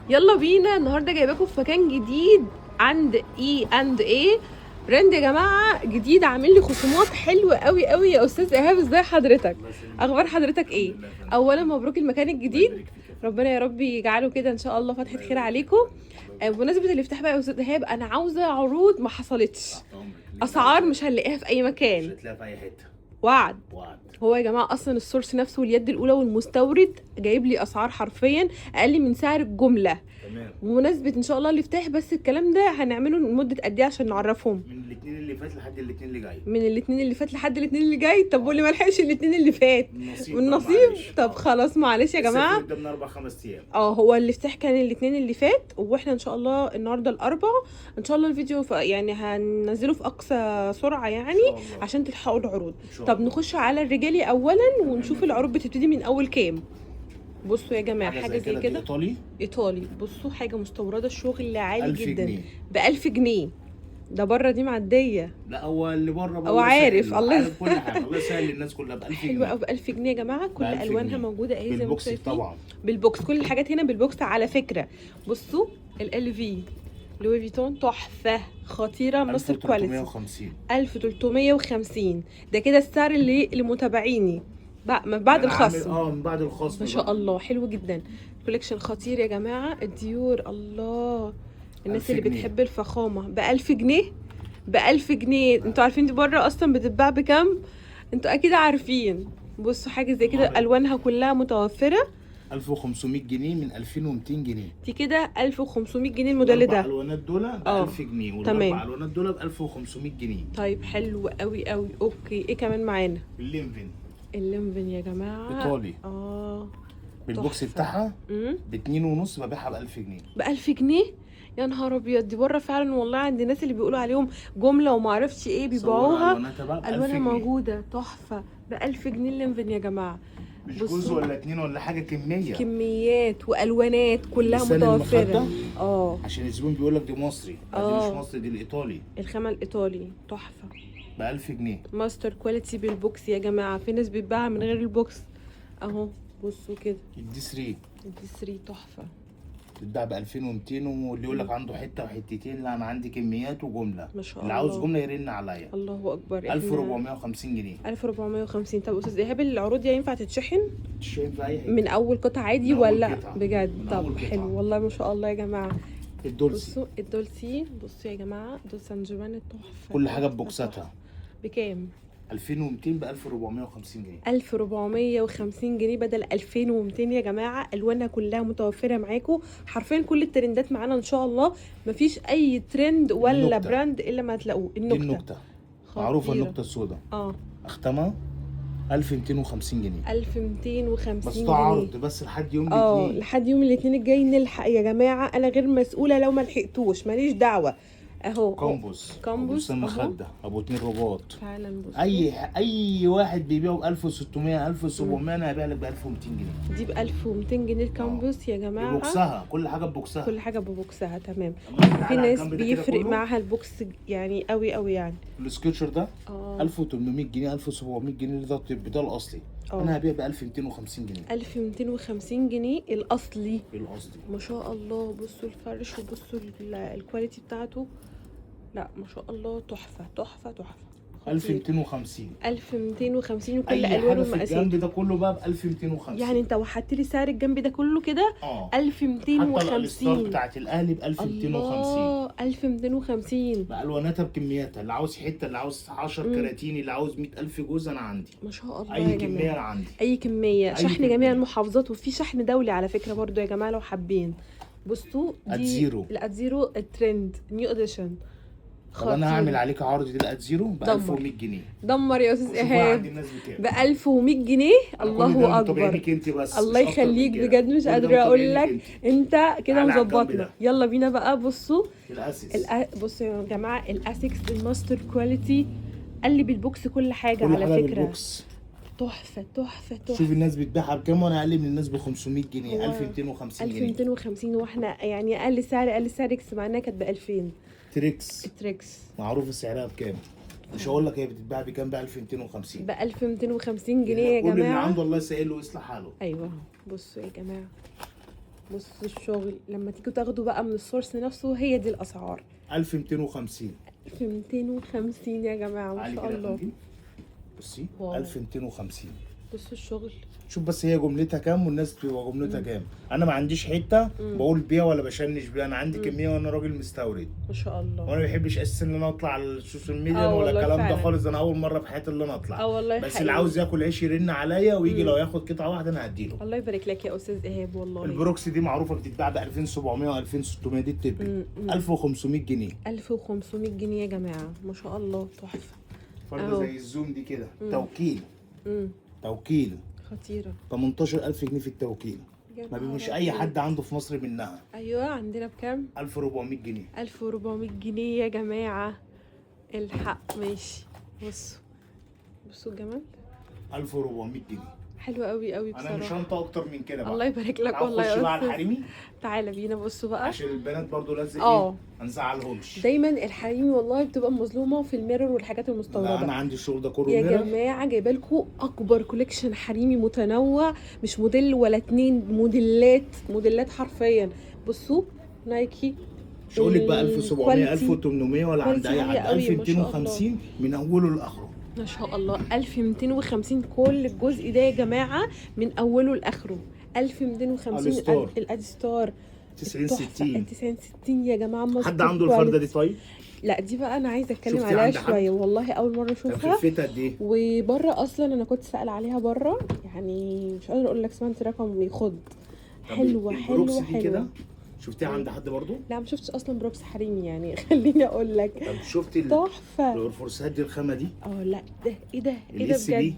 يلا بينا النهارده جايباكم في مكان جديد عند E&A براند يا جماعه جديد، عامل لي خصومات حلوه قوي قوي. يا استاذ ايهاب ازاي حضرتك؟ الله يسلمك. اخبار حضرتك ايه؟ الحمد لله يا فندم. اولا مبروك المكان الله الجديد، يبارك فيك يا فندم. ربنا يا رب يجعله كده ان شاء الله فتحه الله خير يبارك عليكم. فيك يا فندم. الله يبارك بمناسبه الافتتاح بقى يا استاذ ايهاب، انا عاوزه عروض ما حصلتش، تحت امرك. اسعار مش هنلاقيها في اي مش مكان، هتلاقيها في اي حته. وعد. وعد. هو يا جماعه اصلا السورس نفسه واليد الاولى والمستورد جايب لي اسعار حرفيا اقل من سعر الجمله. تمام. بمناسبه ان شاء الله الافتتاح، بس الكلام ده هنعمله لمده قد ايه عشان نعرفهم؟ من الاثنين اللي فات لحد الاثنين اللي جاي. من الاثنين اللي فات لحد الاثنين اللي جاي. طب واللي ما لحقش الاثنين اللي فات النصيب من بقى نصيب. معلش. طب خلاص معلش يا لسه جماعه. في قدامنا 4-5 ايام. هو الافتتاح كان الاثنين اللي فات، واحنا ان شاء الله النهارده الاربع. ان شاء الله الفيديو يعني هننزله في اقصى سرعه يعني إن شاء الله. عشان تلحقوا العروض. إن شاء طب الله. نخش على الرجالي اولا ونشوف العروض بتبتدي من اول كام. بصوا يا جماعه حاجه زي دي كده ايطالي. ايطالي. بصوا حاجه مستورده، الشغل عالي 1000 جدا جنيه. ب1000 جنيه. ده بره دي معديه. لا هو اللي بره هو عارف الله الله عارف كل حاجه. الله يسهل للناس كلها ب 1000 جنيه. حلوه قوي ب1000 جنيه يا جماعه، كل 1000 الوانها جنيه. موجوده اهي زي ما انتم بالبوكس شايفين. طبعا. بالبوكس، كل الحاجات هنا بالبوكس على فكره. بصوا ال في لوي فيتون تحفه خطيره، ماستر كواليتي 1350. 1350. ده كده السعر اللي لمتابعيني بعد أنا عامل- الخصم. من بعد الخصم ما شاء بقى. الله حلو جدا. كوليكشن خطير يا جماعه. الديور الله، الناس 1000 اللي جنيه. بتحب الفخامه ب1000 جنيه. ب1000 جنيه. انتوا عارفين دي بره اصلا بتتباع بكام؟ انتوا اكيد عارفين. بصوا حاجه زي كده طبعاً. الوانها كلها متوفره. 1500 جنيه من 2200 جنيه. دي كده 1500 جنيه الموديل الاربع ده. الوانات دول ب اه. 1000 جنيه، تمام. والاربع الوانات دول ب 1500 جنيه. طيب حلو قوي قوي. اوكي ايه كمان معانا؟ اللينفين الليمفن يا جماعه. ايطالي بالبوكس تحفة. بتاعها ب 2.5 ببيعها ب 1000 جنيه. ب1000 جنيه. يا نهار ابيض، دي بره فعلا والله. عند الناس اللي بيقولوا عليهم جمله وما اعرفش ايه بيبيعوها الواناتها بقى ب 1000 الوانها جنيه. موجوده تحفه ب1000 جنيه الليمفن يا جماعه. مش بصوا. جزء ولا اتنين ولا حاجه، كميه. كميات والوانات كلها لسان متوفره. المخدة. عشان الزبون بيقول لك دي مصري، لا دي مش مصري، دي الايطالي. الخامه الايطالي تحفه. ب 1000 جنيه. ماستر كواليتي بالبوكس يا جماعه. في ناس بتباعها من غير البوكس اهو. بصوا كده الدي 3 دي 3 تحفه. بتتباع ب 2200، واللي يقول لك عنده حته وحتتين، لا انا عندي كميات وجمله. ما شاء اللي عاوز الله. جمله يرن عليا. الله اكبر. احنا 1450 جنيه. 1450. طب استاذ ايهاب العروض دي ينفع تتشحن تشوين في اي حته. من اول قطعه عادي من أول ولا قطعة. بجد؟ من طب أول قطعة. حلو والله ما شاء الله يا جماعه. الدولسي بصوا الدولسي. بصوا يا جماعه دول سان جيفاني تحفه. كل حاجه تحفة، ببوكساتها. تحفة. بكام؟ 2200 ب 1450 جنيه. 1450 جنيه بدل 2200 يا جماعه. الوانها كلها متوفره معاكم حرفيا. كل الترندات معانا ان شاء الله. مفيش اي ترند ولا النكتة. براند الا ما هتلاقوه. دي النكته النكته معروفه، خطيرة. النكته السوداء. اه اختمها 1250 جنيه. 1250 بس جنيه. ده عرض بس لحد يوم الاثنين. لحد يوم الاثنين الجاي نلحق يا جماعه. انا غير مسؤوله لو ما لحقتوش، ماليش دعوه. اهو كامبوس كامبوس ابو أهو. مخده ابو 2 رباط. فعلا بصوا. اي واحد بيبيعه ب 1600 1700، انا هبيع لك ب 1200 جنيه. دي ب 1200 جنيه الكامبوس يا جماعه. ببوكسها، كل حاجه ببوكسها. كل حاجه ببوكسها تمام. أما في على ناس الجنب ده كده بيفرق كله، معاها البوكس يعني قوي قوي يعني. السكتشر ده اه 1800 جنيه 1700 جنيه، ده الطب ده الاصلي. انا هبيع ب 1250 جنيه. 1250 جنيه الاصلي. الاصلي. ما شاء الله. بصوا الفرش وبصوا الكواليتي بتاعته. لا ما شاء الله تحفه تحفه تحفه. 1250. 1250 وكل اي الوان حاجه في والمقاسات. الجنب ده كله بقى ب 1250. يعني انت وحدت لي سعر الجنب ده كله كده حتى 1250. الستار بتاعت الاهلي ب 1250. الله 1250. بالواناتها بكمياتها، اللي عاوز حته، اللي عاوز 10 كراتين، اللي عاوز 100000 جوز انا عندي. ما شاء الله اي يا كميه جماعه. انا عندي. اي كميه. أي شحن كمية. جميع المحافظات، وفي شحن دولي على فكره برضو يا جماعه لو حابين. بصوا دي أدزيرو. الادزيرو الترند نيو اديشن. طب انا هعمل عليك عرض دي الات زيرو ب 1100 جنيه. دمر يا استاذ شوف بقى عند ايهاب الناس بكام. ب 1100 جنيه. الله اكبر. انت بس الله مش أكتر من يخليك كده. بجد، مش كل ده قادره اقول متابعينك لك. انت. انت كده تعالى على الجنب مظبطنا. ده. يلا بينا بقى. بصوا الاسيس. بصوا يا جماعه الاسكس الماستر كواليتي. قال لي بالبوكس كل حاجه كل على حاجة فكره. بالبوكس. تحفه تحفه شوف تحفه. الناس بتبيعها بكام وانا اقل من الناس ب 500 جنيه، هو 1250 جنيه. 1250 واحنا يعني اقل سعر سمعناه كانت ب 2000. تريكس التريكس معروف سعرها بكام، مش هقول لك هي بتتباع بكام، ب 1250. ب 1250 جنيه يا كل اللي جماعه. عنده الله يسهل له ويصلح حاله. ايوه بصوا يا جماعه بصوا الشغل لما تيجوا تاخدوا بقى من السورس نفسه، هي دي الاسعار. 1250. 1250 يا جماعه ما تعالي شاء كده يا الله. فندم. بصي واو. 1250. بصوا الشغل. شوف بس هي جملتها كام والناس بتبقى جملتها كام. انا ما عنديش حته بقول بيها ولا بشنش بيها، انا عندي كميه وانا راجل مستورد. ما شاء الله. وانا ما بحبش اساسا ان انا اطلع على السوشيال ميديا ولا والله الكلام ده فعلا. خالص. انا اول مره في حياتي اللي انا اطلع. والله بس حقيقي. اللي عاوز ياكل عيش يرن عليا ويجي لو ياخد قطعه واحده انا هديله. الله يبارك لك يا استاذ ايهاب والله. البروكس دي معروفه بتتباع ب 2700 و 2600، دي بتبقى 1500 جنيه. 1500 جنيه يا جماعه ما شاء الله تحفه. فرده زي الزوم دي كده توكيل. توكيل خطيره. 18000 جنيه في التوكيل. ما مش اي حد عنده في مصر منها. ايوه عندنا بكام؟ 1400 جنيه. 1400 جنيه يا جماعه. الحق ماشي. بصوا الجمال. 1400 جنيه. حلوه قوي قوي بصراحه. انا مش هنطق اكتر من كده بقى. الله يبارك لك والله يا يا بقى استاذ. الحريمي. تعالى بينا بصوا بقى عشان البنات برضو لازم ايه ما نزعلهمش. دايما الحريمي والله بتبقى مظلومه في الميرور والحاجات المستورده. لا انا عندي الشغل ده كله يا ميرور. جماعه جايبه لكم اكبر كوليكشن حريمي متنوع، مش موديل ولا اتنين، موديلات حرفيا. بصوا نايكي. مش هقول لك بقى 1700 quality 1800 ولا عند اي حد. 1250 من اوله لاخره. ما شاء الله. 1250 كل الجزء ده يا جماعه من اوله لاخره. 1250. الادستار 90 60 90 60 يا جماعه. حد عنده الفرده دي طيب؟ لا دي بقى انا عايزه اتكلم شفتي عليها عند شويه والله. اول مره اشوفها. خفتها قد ايه؟ وبره اصلا انا كنت سائله عليها بره، يعني مش قادره اقول لك سمعت رقم يخض. حلوه البروكس حلوه دي كده حلوه. شفتيها عند حد برضو؟ لا ما شفتش اصلا بروكس حريمي يعني خليني اقول لك. طب شفتي تحفه. الفرسات دي الخامه دي؟ لا ده ايه ده بجد؟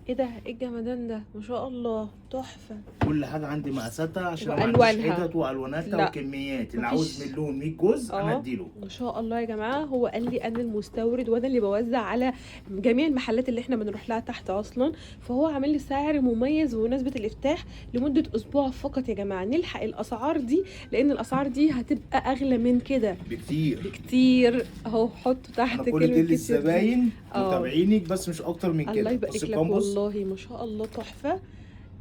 ايه ده؟ ايه الجمدان ده؟ ما شاء الله تحفه. كل حاجه عندي مقاساتها عشان ما والوانها. عنديش حتت والواناتها وكميات. اللي عاوز من لون 100 جزء انا هديله. ما شاء الله يا جماعه. هو قال لي انا المستورد وانا اللي بوزع على جميع المحلات اللي احنا بنروح لها تحت اصلا، فهو عامل لي سعر مميز بمناسبه الافتتاح لمده اسبوع فقط يا جماعه. نلحق الاسعار دي لان الاسعار دي هتبقى اغلى من كده بكتير. اهو حطوا تحت كلمه كل دي للزباين متابعينك بس مش اكتر من كده. الله يبارك لك والله ما شاء الله تحفه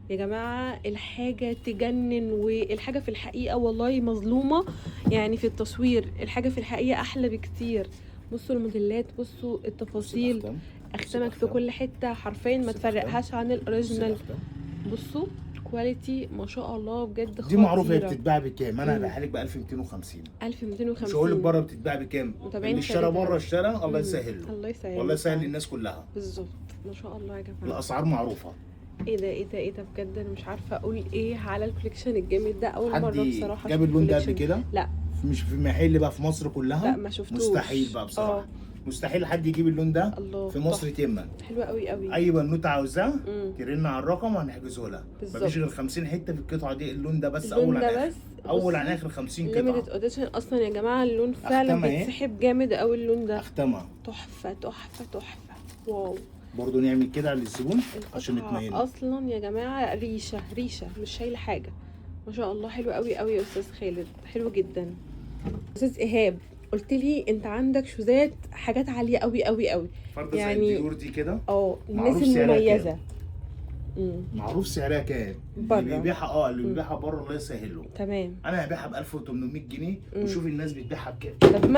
يا جماعه. الحاجه تجنن، والحاجه في الحقيقه والله مظلومه يعني في التصوير. الحاجه في الحقيقه احلى بكتير. بصوا الموديلات، بصوا التفاصيل، اختامك في كل حته حرفيا ما تفرقهاش عن الاوريجينال. بصوا كواليتي ما شاء الله بجد خطيره. دي معروفه هي بتتباع بكام؟ انا هبيعها لك ب 1250. 1250. مش هقول لك بره بتتباع بكام؟ اللي اشترى بره اشترى. الله يسهل له. الله يسهل. والله يسهل للناس كلها. بالظبط ما شاء الله يا جماعه. الاسعار معروفه. ايه ده بجد. انا مش عارفه اقول ايه على الكوليكشن الجامد ده. اول مره بصراحه جاب اللون ده قبل كده؟ لا مش في محل بقى في مصر كلها. لا ما شفتوش. مستحيل بقى بصراحه. مستحيل حد يجيب اللون ده في مصر تما. حلوه قوي قوي. اي بنوته عاوزاه ترن على الرقم وهنحجزه لها. بالظبط. مفيش غير 50 حته في القطعه دي. اللون ده بس اللون اول عن ده اخر. اول عن اخر 50 قطعه. ليميتد اديشن اصلا يا جماعه. اللون فعلا بيتسحب جامد قوي اللون ده. اختمها تحفه تحفه تحفه. واو. برضه نعمل كده للزبون عشان نطمئن. اصلا يا جماعه ريشه مش شايله حاجه. ما شاء الله حلو قوي قوي يا استاذ خالد. حلو جدا. استاذ ايهاب قلت لي انت عندك شوزات حاجات عاليه قوي قوي قوي. فرده يعني زي الديور دي كده. الناس المميزه. معروف سعرها كام؟ اللي بيبيعها اللي بيبيعها بره الله يسهل له. تمام. انا هبيعها ب 1800 جنيه وشوف الناس بتبيعها بكام. طب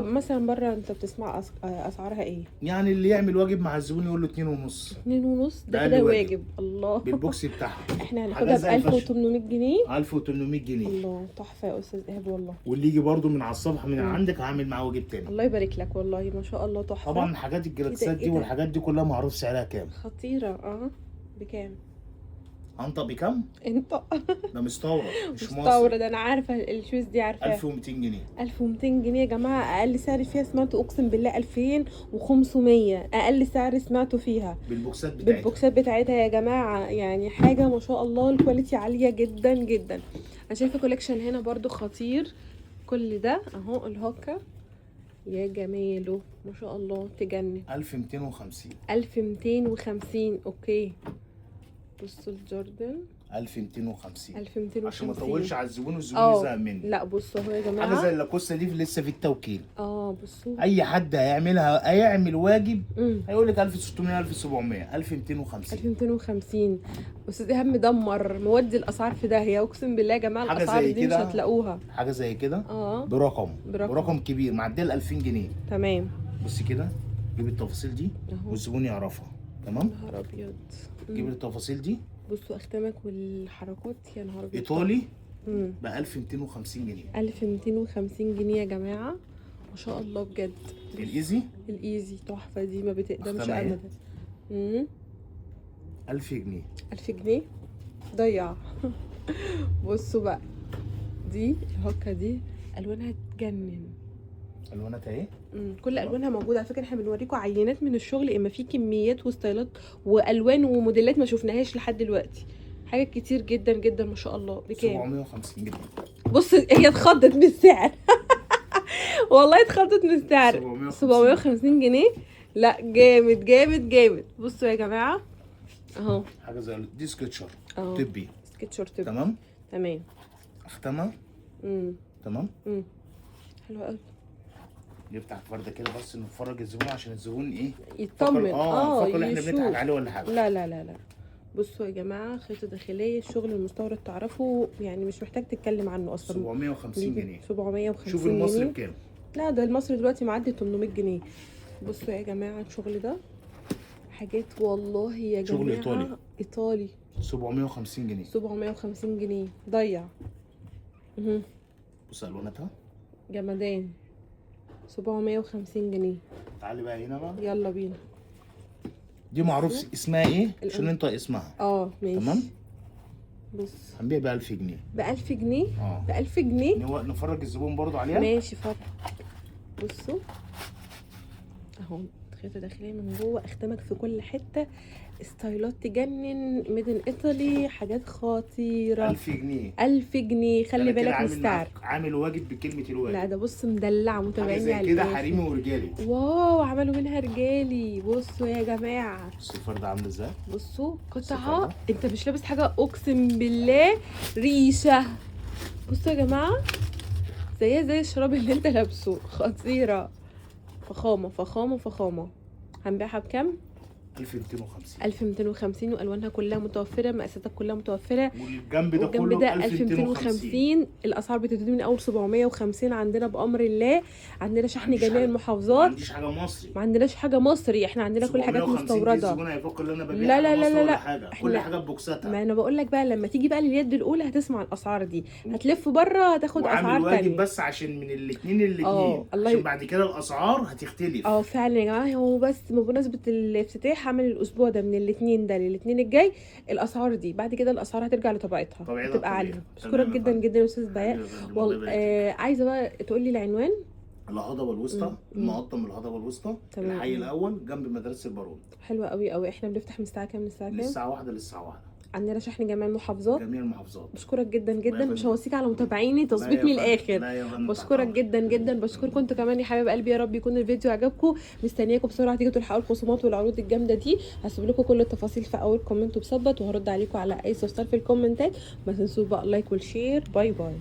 مثلا بره انت بتسمع اسعارها ايه؟ يعني اللي يعمل واجب مع الزبون يقول له 2.5. 2.5 ده كده واجب. الله. بالبوكس بتاعها. احنا هناخدها ب 1800 جنيه. 1800 جنيه. الله تحفه يا استاذ ايهاب والله. واللي يجي برده من على الصفحه من عندك هعمل معاه واجب تاني. الله يبارك لك والله ما شاء الله تحفه. طبعا حاجات الجلاكسات دي والحاجات دي كلها معروف سعرها كام. خطيره. بكام؟ انت بكام؟ انت ده مستورد مش مستورد. انا عارفه الشوز دي عارفاها. 1200 جنيه. 1200 جنيه يا جماعه. اقل سعر فيها سمعته اقسم بالله 2500. اقل سعر سمعته فيها بالبوكسات بتاعتها يا جماعه. يعني حاجه ما شاء الله الكواليتي عاليه جدا جدا. انا شايفه كوليكشن هنا برضو خطير. كل ده اهو الهوكا يا جماله ما شاء الله تجنن. 1250. 1250 اوكي. بصوا الجوردن 1250 1250 عشان ما اطولش على الزبون والزبون يزهق مني. لا بصوا اهو يا جماعه حاجه زي اللاكوستا دي لسه في التوكيل. بصوا. اي حد هيعمل واجب امم هيقول لك 1600 1700 1250. 1250. استاذ ايهاب مدمر مودي الاسعار في داهيه، اقسم بالله يا جماعه حاجة الاسعار زي دي مش كده. هتلاقوها. حاجه زي كده اه برقم برقم. كبير معديه ال 2000 جنيه. تمام. بصي كده، جيب التفاصيل دي اهو. والزبون يعرفها. تمام. نهار ابيض. جيب التفاصيل دي. بصوا اختامك والحركات، يا نهار ابيض. ايطالي امم ب 1250 جنيه. 1250 جنيه يا جماعه، ما شاء الله بجد. الايزي الايزي تحفه دي، ما بتقدمش أختها إيه؟ ابدا. 1000 جنيه. 1000 جنيه ضيع. بصوا بقى، دي الهوكه دي الوانها تجنن. الواناتها ايه؟ كل الوانها موجوده على فكره. احنا بنوريكم عينات من الشغل، اما في كميات وستايلات والوان وموديلات ما شفناهاش لحد دلوقتي. حاجات كتير جدا جدا ما شاء الله. بكام؟ 750 جنيه. بص هي اتخضت من السعر. والله اتخضت من السعر. 750 جنيه. لا جامد جامد جامد. بصوا يا جماعه اهو. حاجه زي دي سكتشر اهو طبي. سكتشر طبي. تمام. تمام. اختمها. تمام. حلو قوي. نفتح فرده كده بس نفرج الزبون عشان الزبون ايه يطمن. فاكر احنا يشوف. بنضحك عليه ولا حاجه. لا لا لا لا. بصوا يا جماعه، خيط داخليه، الشغل المستورد تعرفوا يعني مش محتاج تتكلم عنه اصلا. 750 جنيه. 750 شوف المصري جنيه. بكام؟ لا ده المصري دلوقتي معدي 800 جنيه. بصوا يا جماعه الشغل ده حاجات والله يا جماعه. شغل ايطالي. ايطالي. 750 جنيه. 750 جنيه ضيع. بص الواناتها جمدان. 750 جنيه. تعالي بقى هنا بقى. يلا بينا. دي معروف اسمها ايه عشان انت اسمها. ماشي. تمام. بص هنبيع ب 1000 جنيه. ب 1000 جنيه. اه ب 1000 جنيه. نفرج الزبون برضو عليها. ماشي فرق. بصوا اهو خيط داخليه من جوه، اختامك في كل حته، ستايلات تجنن، ميدن ايطالي، حاجات خطيره. 1000 جنيه. 1000 جنيه. خلي بالك من السعر. عامل واجب بكلمه الواجب. لا ده بص مدلع متابعيني على كده حريمي ورجالي. واو عملوا منها رجالي. بصوا يا جماعه. بصوا الفرده عامله ازاي. بصوا قطعه انت مش لابس حاجه اقسم بالله ريشه. بصوا يا جماعه زيها زي الشراب اللي انت لابسه، خطيره. فخامه فخامه فخامه. هنبيعها بكام؟ 1250. 1250 والوانها كلها متوفره، مقاساتك كلها متوفره. والجنب ده والجنب كله ده 1250. الاسعار بتبتدي من اول 750 عندنا بامر الله. عندنا شحن جميع ما المحافظات. عنديش حاجه مصري. ما عندناش حاجه مصري، احنا عندنا كل حاجات 750 مستورده. الزبون هيفكر ان انا ببيع لا لا حاجة لا مصري لا ولا لا. حاجه. كل حاجه ببوكساتها. ما انا بقول لك بقى لما تيجي بقى لليد الاولى هتسمع الاسعار دي، هتلف بره هتاخد اسعار وعامل واجب تانية. بس عشان من الاثنين عشان بعد كده الاسعار هتختلف. فعلا يا جماعه. هو بس بمناسبه الافتتاح عامل الاسبوع ده من الاثنين ده للاثنين الجاي الاسعار دي، بعد كده الاسعار هترجع لطبيعتها هتبقى عاليه. بشكرك جدا جدا يا استاذ بهاء. عايزه بقى تقول لي العنوان. الهضبه الوسطى، المقطم الهضبه الوسطى، الحي الاول جنب مدرسه البارون. حلوه قوي قوي. احنا بنفتح من الساعه كام للساعه كام؟ من الساعه 1 للساعه 1. عندنا شحن جميع المحافظات. جميع المحافظات. بشكرك جدا جدا. مش هوصيك على متابعيني تظبيط من الاخر. بشكرك جدا جدا. بشكركم انتوا كمان يا حبايب قلبي. يا رب يكون الفيديو عجبكم. مستنياكم بسرعه تيجوا تلحقوا الخصومات والعروض الجامده دي. هسيب لكم كل التفاصيل في اول كومنت وبثبت، وهرد عليكم على اي استفسار في الكومنتات. ما تنسوش بقى اللايك والشير. باي باي.